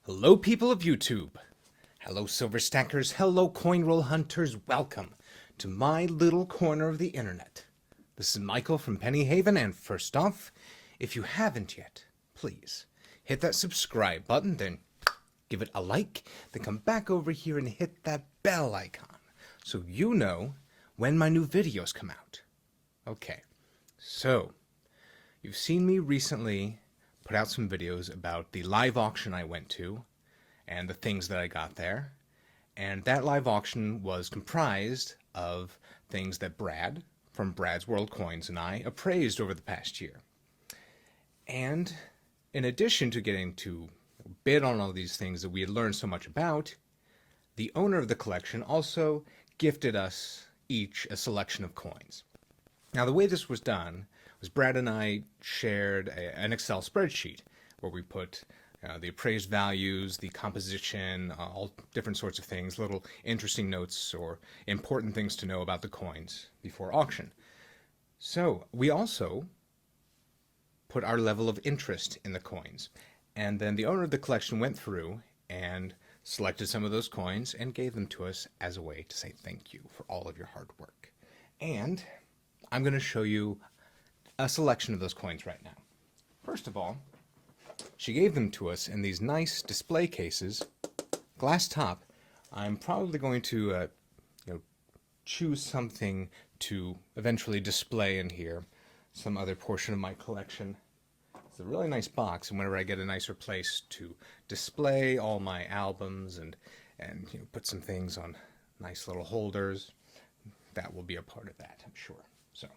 Hello, people of YouTube. Hello, silver stackers. Hello, coin roll hunters. Welcome to my little corner of the internet. This is Michael from Penny Haven, and first off, if you haven't yet, please hit that subscribe button, then give it a like, then come back over here and hit that bell icon so you know when my new videos come out. Okay, so you've seen me recently put out some videos about the live auction I went to and the things that I got there. And that live auction was comprised of things that Brad from Brad's World Coins and I appraised over the past year. And in addition to getting to bid on all these things that we had learned so much about, the owner of the collection also gifted us each a selection of coins. Now, the way this was done was Brad and I shared an Excel spreadsheet where we put the appraised values, the composition, all different sorts of things, little interesting notes or important things to know about the coins before auction. So we also put our level of interest in the coins. And then the owner of the collection went through and selected some of those coins and gave them to us as a way to say thank you for all of your hard work. And I'm going to show you a selection of those coins right now. First of all, she gave them to us in these nice display cases, glass top. I'm probably going to choose something to eventually display in here, some other portion of my collection. It's a really nice box, and whenever I get a nicer place to display all my albums and put some things on nice little holders, that will be a part of that, I'm sure. So,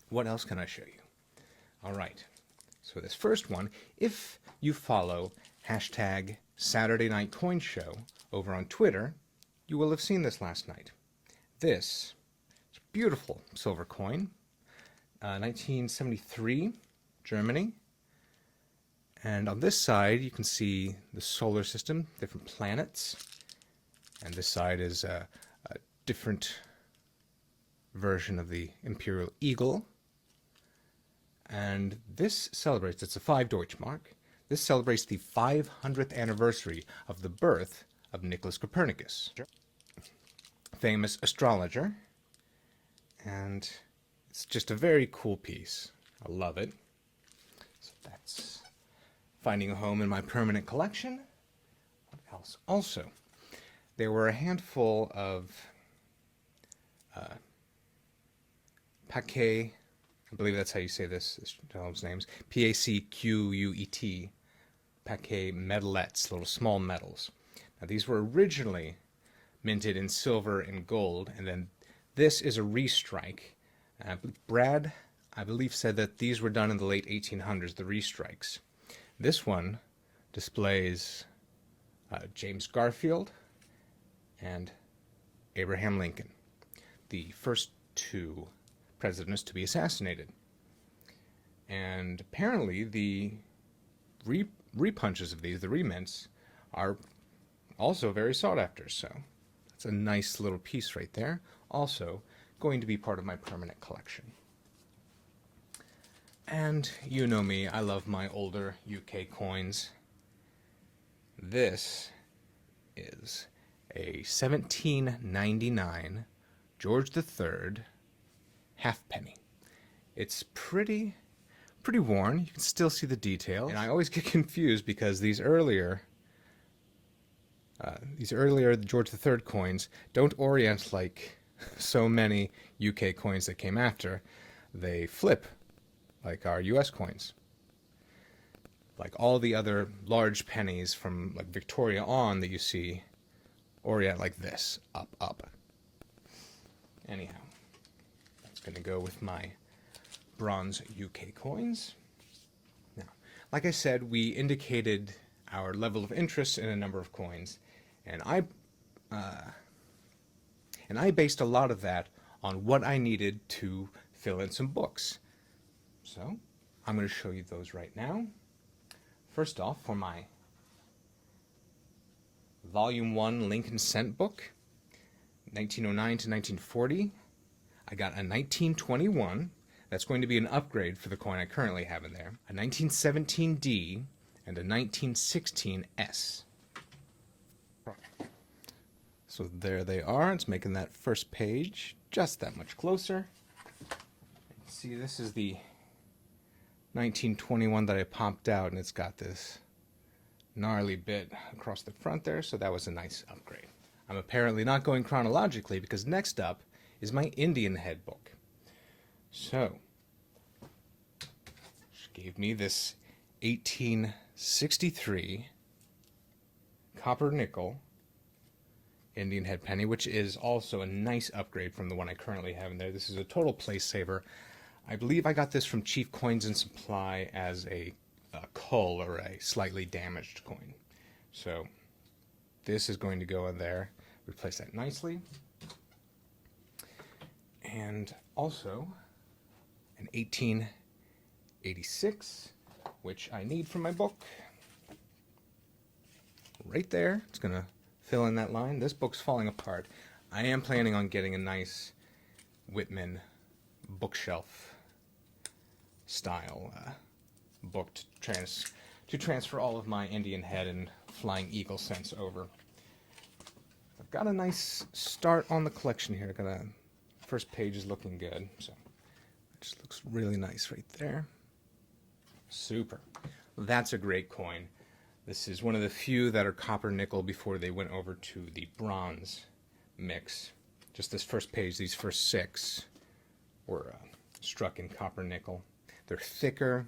what else can I show you? All right. So this first one, if you follow hashtag Saturday Night Coin Show over on Twitter, you will have seen this last night. This is a beautiful silver coin, 1973, Germany. And on this side, you can see the solar system, different planets. And this side is a different version of the Imperial Eagle. And this celebrates, it's a 5 Deutschmark, this celebrates the 500th anniversary of the birth of Nicholas Copernicus, famous astrologer. And it's just a very cool piece. I love it. So that's finding a home in my permanent collection. What else? Also, there were a handful of paquet, I believe that's how you say this gentleman's names, Pacquet, paquet medalettes, little small medals. Now these were originally minted in silver and gold, and then this is a restrike. Brad, I believe, said that these were done in the late 1800s, the restrikes. This one displays James Garfield and Abraham Lincoln, the first two presidents to be assassinated. And apparently the repunches of these, the remints, are also very sought after. So that's a nice little piece right there. Also going to be part of my permanent collection. And you know me, I love my older UK coins. This is a 1799 George III halfpenny. It's pretty worn. You can still see the details. And I always get confused because these earlier George III coins don't orient like so many UK coins that came after. They flip like our US coins. Like all the other large pennies from like Victoria on that you see orient like this, up, up. Anyhow, that's going to go with my bronze UK coins. Now, like I said, we indicated our level of interest in a number of coins, and I based a lot of that on what I needed to fill in some books. So I'm going to show you those right now. First off, for my Volume 1 Lincoln Cent book, 1909 to 1940, I got a 1921. That's going to be an upgrade for the coin I currently have in there. A 1917D, and a 1916 S. So there they are. It's making that first page just that much closer. See, this is the 1921 that I popped out, and it's got this gnarly bit across the front there, so that was a nice upgrade. I'm apparently not going chronologically because next up is my Indian head book. So, she gave me this 1863 copper nickel Indian head penny, which is also a nice upgrade from the one I currently have in there. This is a total place saver. I believe I got this from Chief Coins and Supply as a cull, or a slightly damaged coin. So this is going to go in there, replace that nicely. And also an 1886, which I need from my book. Right there, it's going to fill in that line. This book's falling apart. I am planning on getting a nice Whitman bookshelf style book to transfer all of my Indian head and Flying Eagle scents over. I've got a nice start on the collection here. First page is looking good, so it just looks really nice right there. Super. That's a great coin. This is one of the few that are copper nickel before they went over to the bronze mix. Just this first page, these first 6 were struck in copper nickel. They're thicker.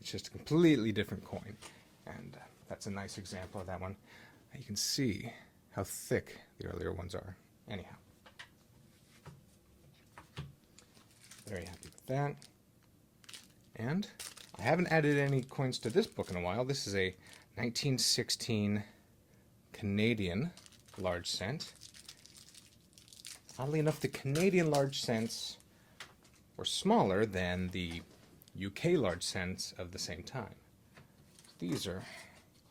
It's just a completely different coin. And that's a nice example of that one. You can see how thick the earlier ones are. Anyhow. Very happy with that. And I haven't added any coins to this book in a while. This is a 1916 Canadian large cent. Oddly enough, the Canadian large cents were smaller than the UK large cents of the same time. These are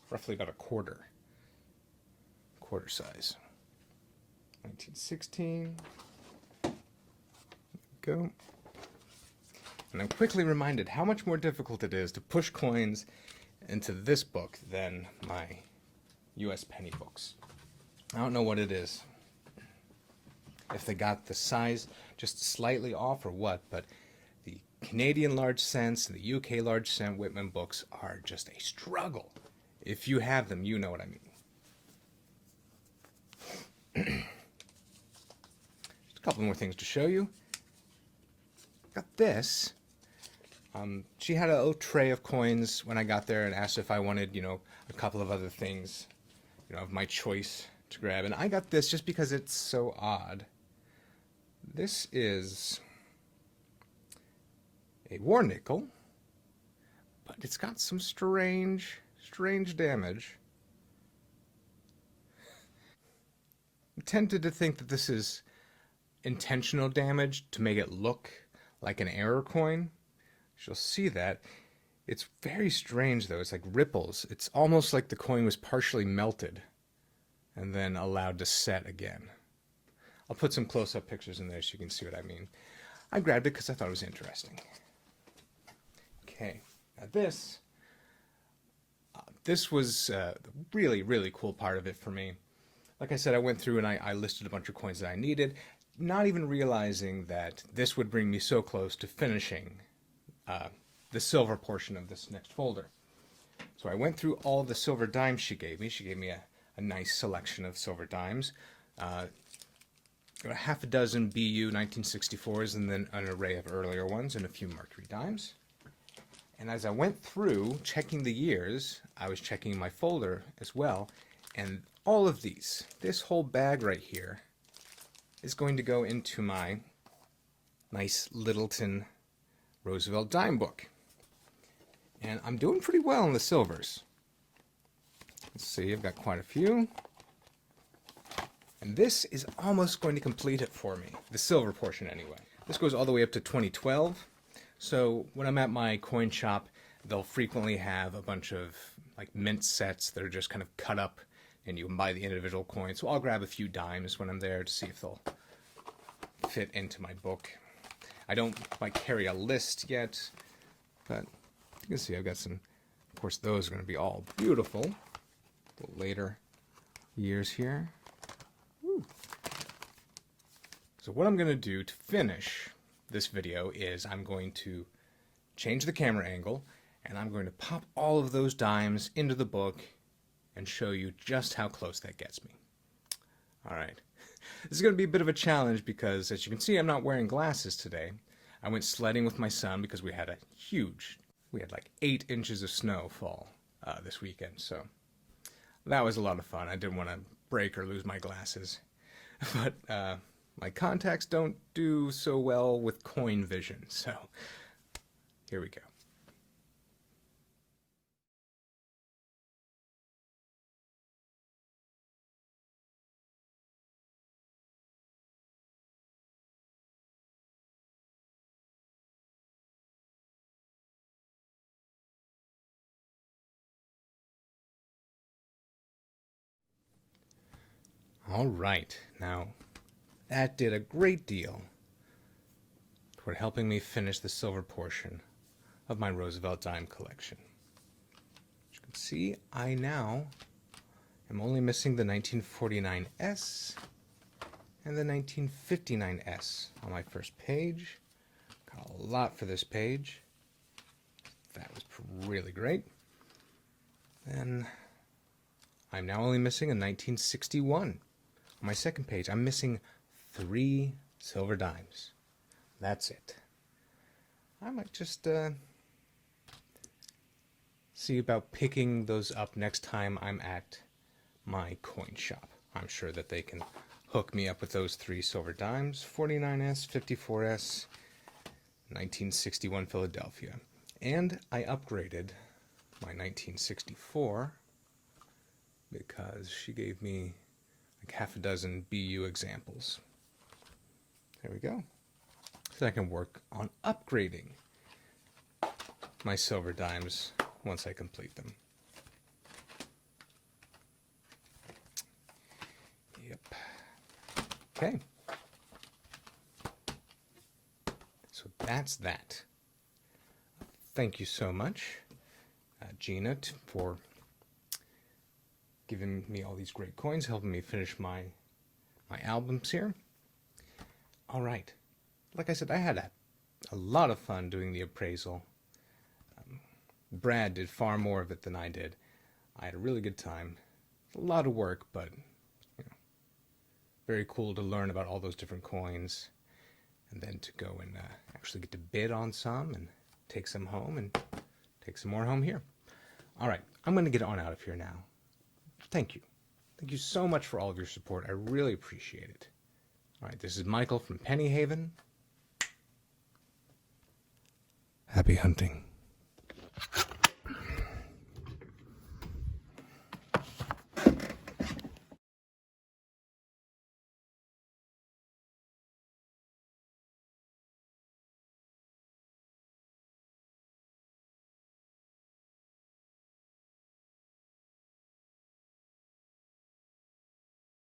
roughly about a quarter size. 1916. There we go. And I'm quickly reminded how much more difficult it is to push coins into this book than my US penny books. I don't know what it is. If they got the size just slightly off or what, but the Canadian large cents and the UK large cent Whitman books are just a struggle. If you have them, you know what I mean. Just a couple more things to show you. Got this. She had a little tray of coins when I got there and asked if I wanted, a couple of other things, of my choice to grab. And I got this just because it's so odd. This is a war nickel, but it's got some strange damage. I'm tempted to think that this is intentional damage to make it look like an error coin. You'll see that. It's very strange, though. It's like ripples. It's almost like the coin was partially melted and then allowed to set again. I'll put some close-up pictures in there so you can see what I mean. I grabbed it because I thought it was interesting. Okay, now this was the really, really cool part of it for me. Like I said, I went through and I listed a bunch of coins that I needed, not even realizing that this would bring me so close to finishing the silver portion of this next folder. So I went through all the silver dimes she gave me. She gave me a nice selection of silver dimes. Got a half a dozen BU 1964s and then an array of earlier ones and a few Mercury dimes. And as I went through checking the years, I was checking my folder as well. And all of these, this whole bag right here, is going to go into my nice Littleton Roosevelt dime book. And I'm doing pretty well in the silvers. Let's see, I've got quite a few. And this is almost going to complete it for me, the silver portion anyway. This goes all the way up to 2012. So when I'm at my coin shop, they'll frequently have a bunch of like mint sets that are just kind of cut up and you can buy the individual coins. So I'll grab a few dimes when I'm there to see if they'll fit into my book. I don't carry a list yet, but you can see I've got some Of course, those are going to be all beautiful. A little later years here. Woo. So what I'm going to do to finish this video is I'm going to change the camera angle, and I'm going to pop all of those dimes into the book and show you just how close that gets me. Alright, this is going to be a bit of a challenge because, as you can see, I'm not wearing glasses today. I went sledding with my son because we had like 8 inches of snow fall this weekend, so that was a lot of fun. I didn't want to break or lose my glasses, but my contacts don't do so well with coin vision, so here we go. All right, now that did a great deal toward helping me finish the silver portion of my Roosevelt dime collection. As you can see, I now am only missing the 1949S and the 1959S on my first page. Got a lot for this page. That was really great. Then I'm now only missing a 1961. On my second page, I'm missing 3 silver dimes. That's it. I might just see about picking those up next time I'm at my coin shop. I'm sure that they can hook me up with those 3 silver dimes, 49S, 54S, 1961 Philadelphia. And I upgraded my 1964 because she gave me like half a dozen BU examples. There we go. So I can work on upgrading my silver dimes once I complete them. Yep. Okay. So that's that. Thank you so much, Gina, for giving me all these great coins, helping me finish my albums here. All right. Like I said, I had a lot of fun doing the appraisal. Brad did far more of it than I did. I had a really good time. A lot of work, but very cool to learn about all those different coins, and then to go and actually get to bid on some and take some home and take some more home here. All right, I'm going to get on out of here now. Thank you. Thank you so much for all of your support. I really appreciate it. All right, this is Michael from Penny Haven. Happy hunting.